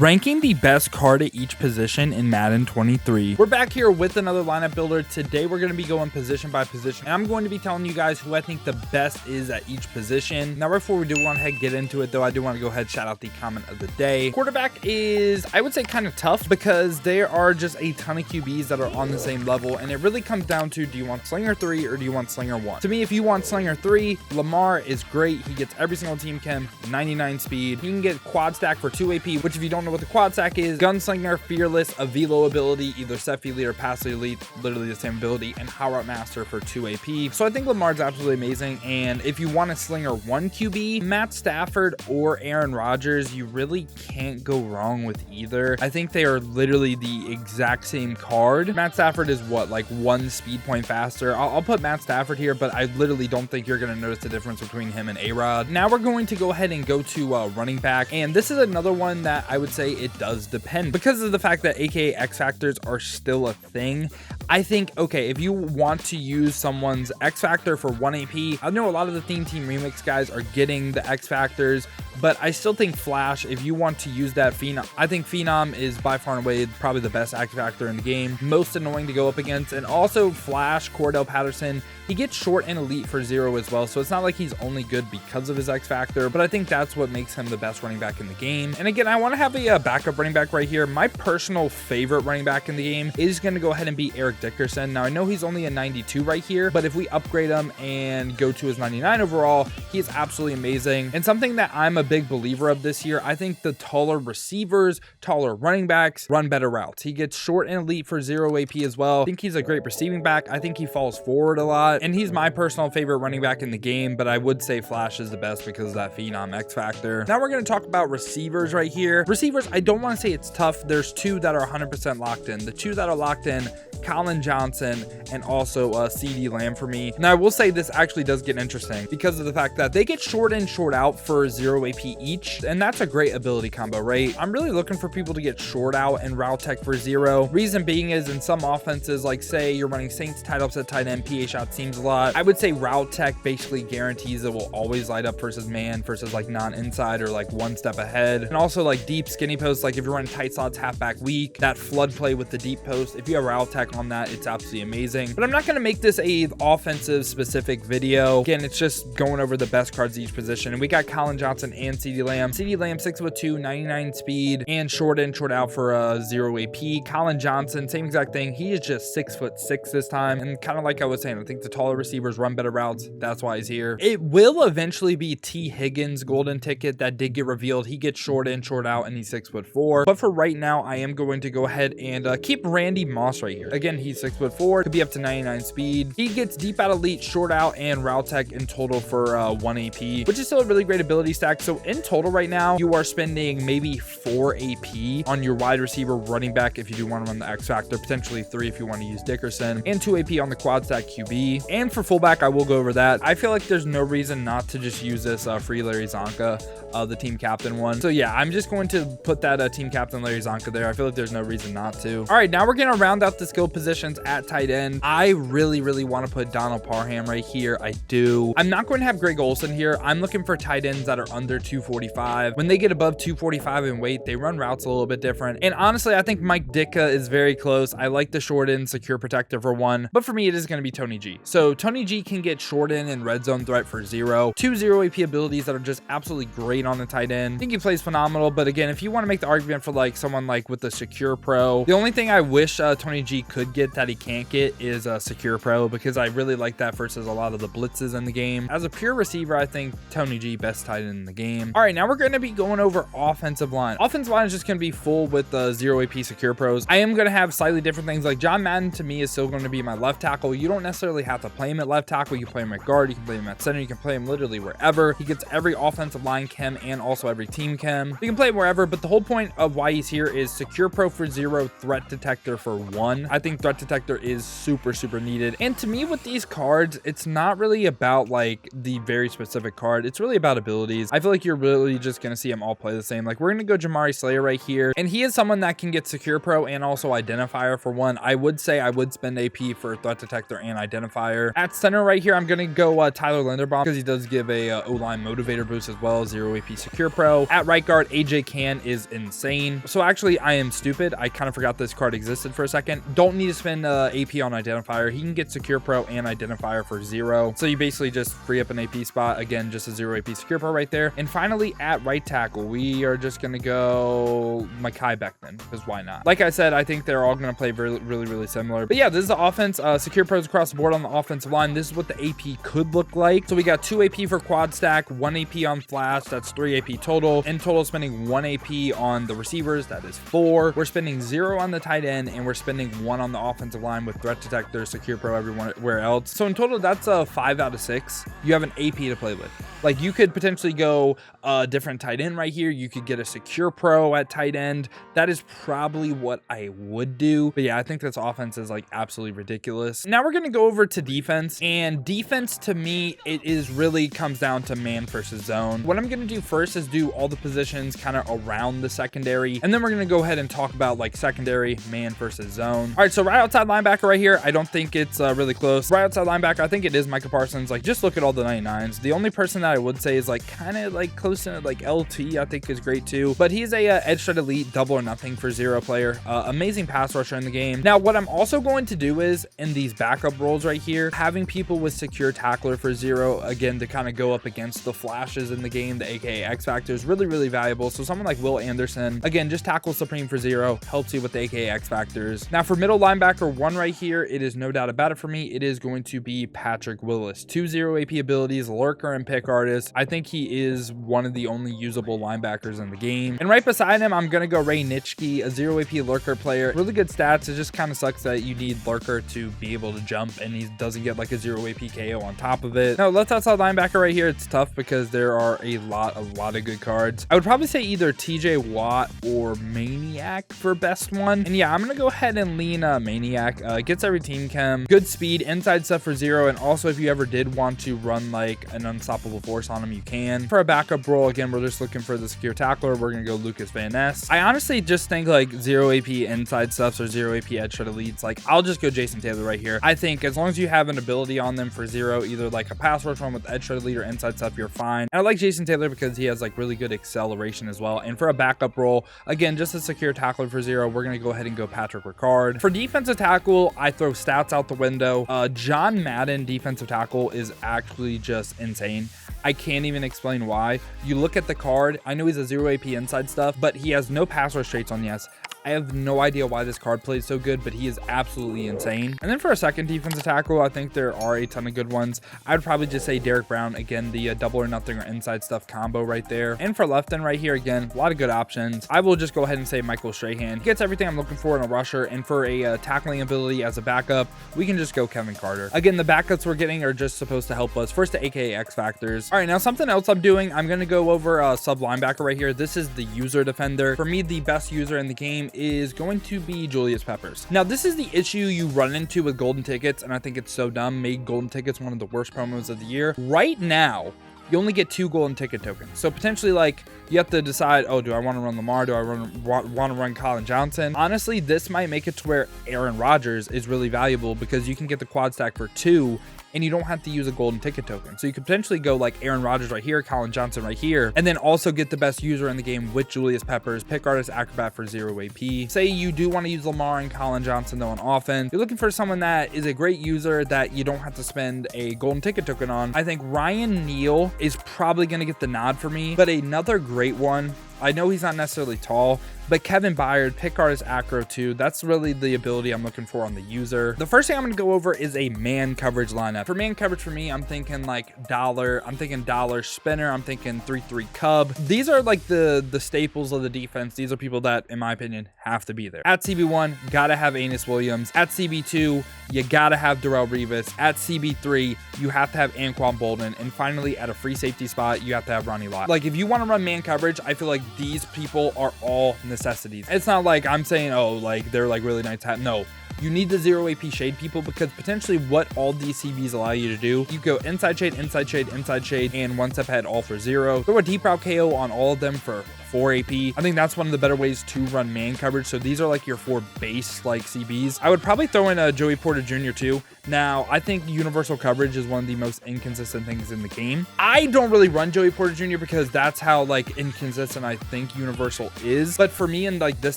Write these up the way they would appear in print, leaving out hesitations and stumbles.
Ranking the best card at each position in Madden 23. We're back here with another lineup builder. Today we're going to be going position by position, and I'm going to be telling you guys who I think the best is at each position. Now before we do go ahead and get into it though, I do want to go ahead and shout out the comment of the day. Quarterback is, I would say, kind of tough because there are just a ton of QBs that are on the same level, and it really comes down to, do you want Slinger 3 or do you want Slinger 1? To me, if you want Slinger 3, Lamar is great. He gets every single team chem, 99 speed. He can get quad stack for 2 AP, which if you don't know what the quad stack is, Gunslinger, Fearless, a velo ability, either set elite or pass elite, literally the same ability, and How Route Master for 2 AP. So I think Lamar's absolutely amazing. And if you want a Slinger 1 QB, Matt Stafford or Aaron Rodgers, you really can't go wrong with either. I think they are literally the exact same card. Matt Stafford is what, like 1 speed point faster. I'll put Matt Stafford here, but I literally don't think you're going to notice the difference between him and A-Rod. Now we're going to go ahead and go to running back, and this is another one that I would say it does depend because of the fact that AKA X factors are still a thing. I think, okay, if you want to use someone's X factor for 1 AP, I know a lot of the Theme Team Remix guys are getting the X factors, but I still think Flash, if you want to use that Phenom, I think Phenom is by far and away probably the best X factor in the game, most annoying to go up against. And also Flash, Cordell Patterson, he gets short and elite for 0 as well, so it's not like he's only good because of his X factor, but I think that's what makes him the best running back in the game. And again, I want to have a backup running back right here. My personal favorite running back in the game is going to go ahead and be Eric Dickerson. Now I know he's only a 92 right here, but if we upgrade him and go to his 99 overall, he is absolutely amazing. And something that I'm a big believer of this year, I think the taller receivers, taller running backs run better routes. He gets short and elite for 0 AP as well. I think he's a great receiving back. I think he falls forward a lot, and he's my personal favorite running back in the game, but I would say Flash is the best because of that Phenom X factor. Now we're going to talk about receivers right here. Receivers, I don't want to say it's tough. There's 2 that are 100% locked in. The 2 that are locked in, Colin Johnson and also CD Lamb for me. Now I will say this actually does get interesting because of the fact that they get short in, short out for 0 AP each, and that's a great ability combo, right? I'm really looking for people to get short out and route tech for 0. Reason being is in some offenses, like say you're running Saints tight ups at tight end, PA shot seems a lot. I would say route tech basically guarantees it will always light up versus man versus like non-inside or like 1 step ahead. And also like deep skinny posts, like if you're running tight slots halfback weak, that flood play with the deep post, if you have route tech on that, it's absolutely amazing. But I'm not going to make this a offensive specific video. Again, it's just going over the best cards each position, and we got Colin Johnson and CD Lamb. CD Lamb 6'2", 99 speed and short in, short out for 0 AP. Colin Johnson, same exact thing. He is just 6'6" this time, and kind of like I was saying, I think the taller receivers run better routes. That's why he's here. It will eventually be T Higgins golden ticket that did get revealed. He gets short in, short out, and he's 6'4". But for right now, I am going to go ahead and keep Randy Moss right here. Again, he's 6'4", could be up to 99 speed. He gets deep out elite, short out, and route tech in total for 1 AP, which is still a really great ability stack. So in total right now, you are spending maybe 4 AP on your wide receiver running back if you do want to run the X factor, potentially 3 if you want to use Dickerson, and 2 AP on the quad stack QB. And for fullback, I will go over that. I feel like there's no reason not to just use this free Larry Zonka, the team captain one. So yeah, I'm just going to put that team captain Larry Zonka there. I feel like there's no reason not to. All right, now we're going to round out the skill positions at tight end. I really want to put Donald Parham right here. I do. I'm not going to have Greg Olsen here. I'm looking for tight ends that are under 245. When they get above 245 in weight, they run routes a little bit different. And honestly, I think Mike Ditka is very close. I like the short end secure protector for 1, but for me, it is going to be Tony G. So Tony G can get short in and red zone threat for 0. 2 0 AP abilities that are just absolutely great on the tight end. I think he plays phenomenal, but again, if you want to make the argument for like someone like with the secure pro, the only thing I wish Tony G could get that he can't get is a secure pro, because I really like that versus a lot of the blitzes in the game. As a pure receiver, I think Tony G best tight end in the game. All right, now we're going to be going over offensive line. Offensive line is just going to be full with 0 AP secure pros. I am going to have slightly different things. Like John Madden to me is still going to be my left tackle. You don't necessarily have to play him at left tackle. You can play him at guard. You can play him at center. You can play him literally wherever. He gets every offensive line chem and also every team chem. You can play him wherever, but the whole point of why he's here is secure pro for 0, threat detector for 1. I think think threat detector is super needed. And to me, with these cards, it's not really about like the very specific card. It's really about abilities. I feel like you're really just going to see them all play the same. Like, we're going to go Jamari Slayer right here, and he is someone that can get Secure Pro and also Identifier for one. I would say I would spend AP for threat detector and Identifier. At center right here, I'm going to go Tyler Linderbaum because he does give a O-line motivator boost as well, 0 AP Secure Pro. At right guard, AJ Can is insane. So actually, I am stupid. I kind of forgot this card existed for a second. Don't need to spend AP on Identifier. He can get Secure Pro and Identifier for 0. So you basically just free up an AP spot. Again, just a 0 AP Secure Pro right there. And finally, at right tackle, we are just going to go Mekhi Becton, because why not? Like I said, I think they're all going to play really similar. But yeah, this is the offense. Secure Pros across the board on the offensive line. This is what the AP could look like. So we got 2 AP for quad stack, 1 AP on flash. That's 3 AP total. In total, spending 1 AP on the receivers. That is 4. We're spending 0 on the tight end, and we're spending 1 on the offensive line with threat detector, Secure Pro, everywhere else. So in total, that's a 5 out of 6. You have an AP to play with. Like, you could potentially go a different tight end right here. You could get a Secure Pro at tight end. That is probably what I would do. But yeah, I think this offense is like absolutely ridiculous. Now we're going to go over to defense, and defense to me, it is really comes down to man versus zone. What I'm going to do first is do all the positions kind of around the secondary, and then we're going to go ahead and talk about like secondary, man versus zone. All right, so right outside linebacker right here, I don't think it's really close. Right outside linebacker, I think it is Micah Parsons. Like, just look at all the 99s. The only person that I would say is like kind of like close to like LT, I think is great too, but he's a edge threat elite, double or nothing for 0 player. Amazing pass rusher in the game. Now what I'm also going to do is in these backup roles right here, having people with secure tackler for 0, again, to kind of go up against the flashes in the game, the AKA X Factor, is really valuable. So someone like Will Anderson, again, just tackle supreme for 0, helps you with the AKA X Factors. Now for middle linebacker 1 right here, it is no doubt about it for me, it is going to be Patrick Willis. 2 0 AP abilities, lurker and pick artist. I think he is one of the only usable linebackers in the game. And right beside him, I'm going to go Ray Nitschke, a 0 AP lurker player. Really good stats. It just kind of sucks that you need lurker to be able to jump, and he doesn't get like a 0 AP KO on top of it. Now, left outside linebacker right here, it's tough because there are a lot of good cards. I would probably say either TJ Watt or Maniac for best one. And yeah, I'm going to go ahead and lean Maniac. Gets every team chem, good speed, inside stuff for 0. And also, if you ever did want to run like an unstoppable force on him, you can. For a backup role, again, we're just looking for the secure tackler. We're going to go Lucas Van Ness. I honestly just think like 0 AP inside stuffs or 0 AP edge threat elites. Like, I'll just go Jason Taylor right here. I think as long as you have an ability on them for 0, either like a pass rush one with edge threat elite or inside stuff, you're fine. And I like Jason Taylor because he has like really good acceleration as well. And for a backup role, again, just a secure tackler for 0, we're going to go ahead and go Patrick Ricard. For defensive tackle, I throw stats out the window. John Madden defensive tackle is actually just insane. I can't even explain why. You look at the card, I know he's a 0 AP inside stuff, but he has no pass rush traits on the S. I have no idea why this card plays so good, but he is absolutely insane. And then for a second defensive tackle, I think there are a ton of good ones. I would probably just say Derek Brown, again, the double or nothing or inside stuff combo right there. And for left end right here, again, a lot of good options. I will just go ahead and say Michael Strahan. He gets everything I'm looking for in a rusher. And for a tackling ability as a backup, we can just go Kevin Carter. Again, the backups we're getting are just supposed to help us. First, the AKA X Factors. All right, now something else I'm doing, I'm going to go over sub linebacker right here. This is the user defender. For me, the best user in the game is going to be Julius Peppers. Now, this is the issue you run into with golden tickets, and I think it's so dumb. Made golden tickets one of the worst promos of the year. Right now, you only get 2 golden ticket tokens. So potentially, like, you have to decide, oh, do I want to run Lamar? Do I want to run Colin Johnson? Honestly, this might make it to where Aaron Rodgers is really valuable because you can get the quad stack for 2 and you don't have to use a golden ticket token. So you could potentially go like Aaron Rodgers right here, Colin Johnson right here, and then also get the best user in the game with Julius Peppers, pick artist acrobat for 0 AP. Say you do want to use Lamar and Colin Johnson though on offense. You're looking for someone that is a great user that you don't have to spend a golden ticket token on. I think Ryan Neal is probably going to get the nod for me, but another great one, I know he's not necessarily tall, but Kevin Byard, pick artist acro 2, that's really the ability I'm looking for on the user. The first thing I'm going to go over is a man coverage lineup. For man coverage for me, I'm thinking like dollar, I'm thinking dollar spinner, I'm thinking 3-3 cub. These are like the staples of the defense. These are people that, in my opinion, have to be there. At CB1, gotta have Anis Williams. At CB2, you gotta have Darrelle Revis. At CB3, you have to have Anquan Bolden. And finally, at a free safety spot, you have to have Ronnie Lott. Like, if you want to run man coverage, I feel like these people are all necessities. It's not like I'm saying, oh, like they're like really nice. No, you need the 0 AP shade people, because potentially what all these CBs allow you to do, you go inside shade, inside shade, inside shade, and one step ahead all for 0. Throw a deep route KO on all of them for 4 AP. I think that's one of the better ways to run man coverage. So these are like your 4 base like CBs. I would probably throw in a Joey Porter Jr. too. Now, I think universal coverage is one of the most inconsistent things in the game. I don't really run Joey Porter Jr. because that's how like inconsistent I think universal is. But for me in like this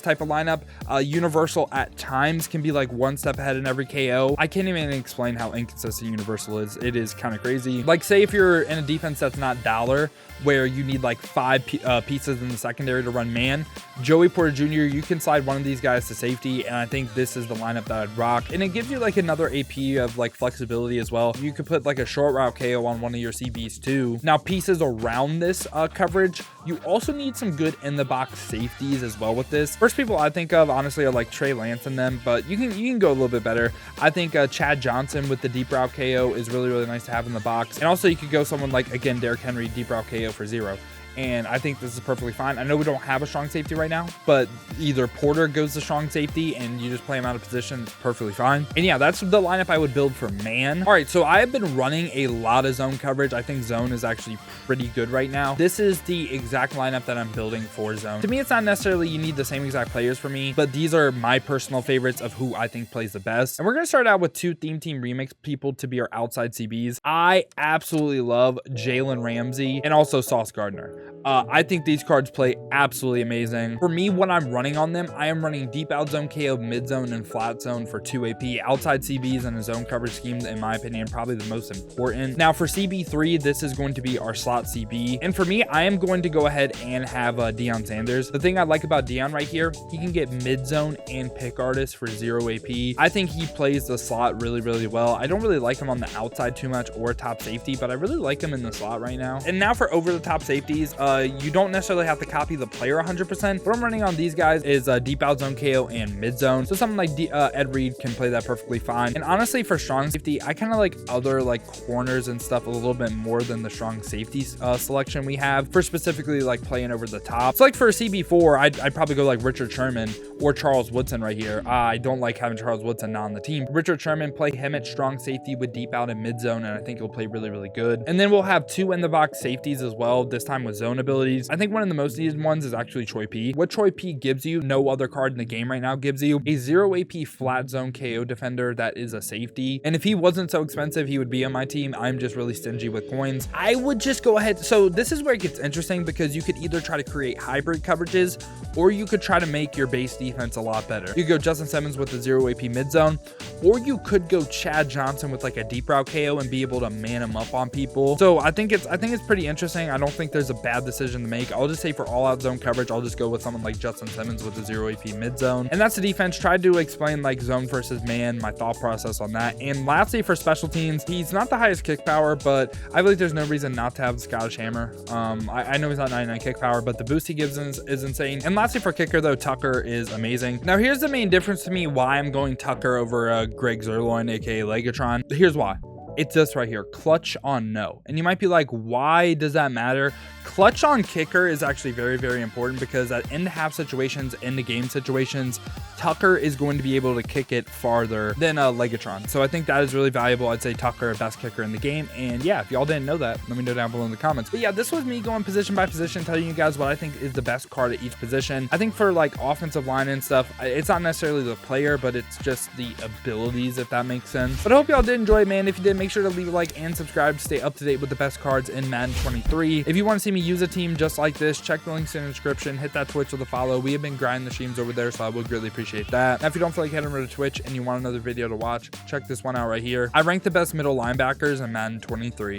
type of lineup, universal at times can be like one step ahead in every KO. I can't even explain how inconsistent universal is. It is kind of crazy. Like say if you're in a defense that's not dollar, where you need like 5 pieces in the secondary to run man, Joey Porter Jr., you can slide one of these guys to safety, and I think this is the lineup that I'd rock. And it gives you like another AP of like flexibility as well. You could put like a short route KO on one of your CBs too. Now, pieces around this coverage, you also need some good in the box safeties as well with this. First people I think of honestly are like Trey Lance and them, but you can go a little bit better. I think Chad Johnson with the deep route KO is really nice to have in the box. And also you could go someone like, again, Derrick Henry, deep route KO for 0. And I think this is perfectly fine. I know we don't have a strong safety right now, but either Porter goes to strong safety and you just play him out of position, it's perfectly fine. And yeah, that's the lineup I would build for man. All right, so I have been running a lot of zone coverage. I think zone is actually pretty good right now. This is the exact lineup that I'm building for zone. To me, it's not necessarily you need the same exact players for me, but these are my personal favorites of who I think plays the best. And we're gonna start out with 2 Theme Team Remix people to be our outside CBs. I absolutely love Jalen Ramsey and also Sauce Gardner. I think these cards play absolutely amazing. For me, when I'm running on them, I am running deep out zone KO, mid zone, and flat zone for 2 AP. Outside CBs and a zone coverage scheme, in my opinion, probably the most important. Now for CB3, this is going to be our slot CB. And for me, I am going to go ahead and have Deion Sanders. The thing I like about Deion right here, he can get mid zone and pick artist for 0 AP. I think he plays the slot really well. I don't really like him on the outside too much or top safety, but I really like him in the slot right now. And now for over the top safeties, you don't necessarily have to copy the player 100%. What I'm running on these guys is deep out zone KO and mid zone. So something like Ed Reed can play that perfectly fine. And honestly, for strong safety, I kind of like other like corners and stuff a little bit more than the strong safety selection we have for specifically like playing over the top. So like for CB4, I'd probably go like Richard Sherman or Charles Woodson right here. I don't like having Charles Woodson not on the team. Richard Sherman, play him at strong safety with deep out and mid zone, and I think he'll play really good. And then we'll have 2 in the box safeties as well, this time with zone abilities. I think one of the most needed ones is actually Troy P. What Troy P gives you, no other card in the game right now gives you a 0 AP flat zone KO defender that is a safety. And if he wasn't so expensive, he would be on my team. I'm just really stingy with coins. I would just go ahead. So this is where it gets interesting, because you could either try to create hybrid coverages or you could try to make your base defense a lot better. You could go Justin Simmons with the 0 AP mid zone, or you could go Chad Johnson with like a deep route KO and be able to man him up on people. So I think it's pretty interesting. I don't think there's a bad decision to make. I'll just say for all out zone coverage, I'll just go with someone like Justin Simmons with the 0 AP mid zone. And that's the defense. Tried to explain like zone versus man, my thought process on that. And lastly, for special teams, he's not the highest kick power, but I believe there's no reason not to have the Scottish Hammer. I know he's not 99 kick power, but the boost he gives is insane. And lastly, for kicker though, Tucker is amazing. Now here's the main difference to me why I'm going Tucker over Greg Zerloin, aka Legatron. Here's why. It's this right here, clutch on no. And you might be like, why does that matter? Clutch on kicker is actually very important, because at end half situations, end of game situations, Tucker is going to be able to kick it farther than Legatron. So I think that is really valuable. I'd say Tucker, best kicker in the game. And yeah, if y'all didn't know that, let me know down below in the comments. But yeah, this was me going position by position, telling you guys what I think is the best card at each position. I think for like offensive line and stuff, it's not necessarily the player, but it's just the abilities, if that makes sense. But I hope y'all did enjoy it, man. If you did, make sure to leave a like and subscribe to stay up to date with the best cards in Madden 23. If you want to see me use a team just like this, check the links in the description, hit that Twitch with a follow. We have been grinding the streams over there, so I would greatly appreciate that. Now, if you don't feel like heading over to Twitch and you want another video to watch, check this one out right here. I rank the best middle linebackers in Madden 23.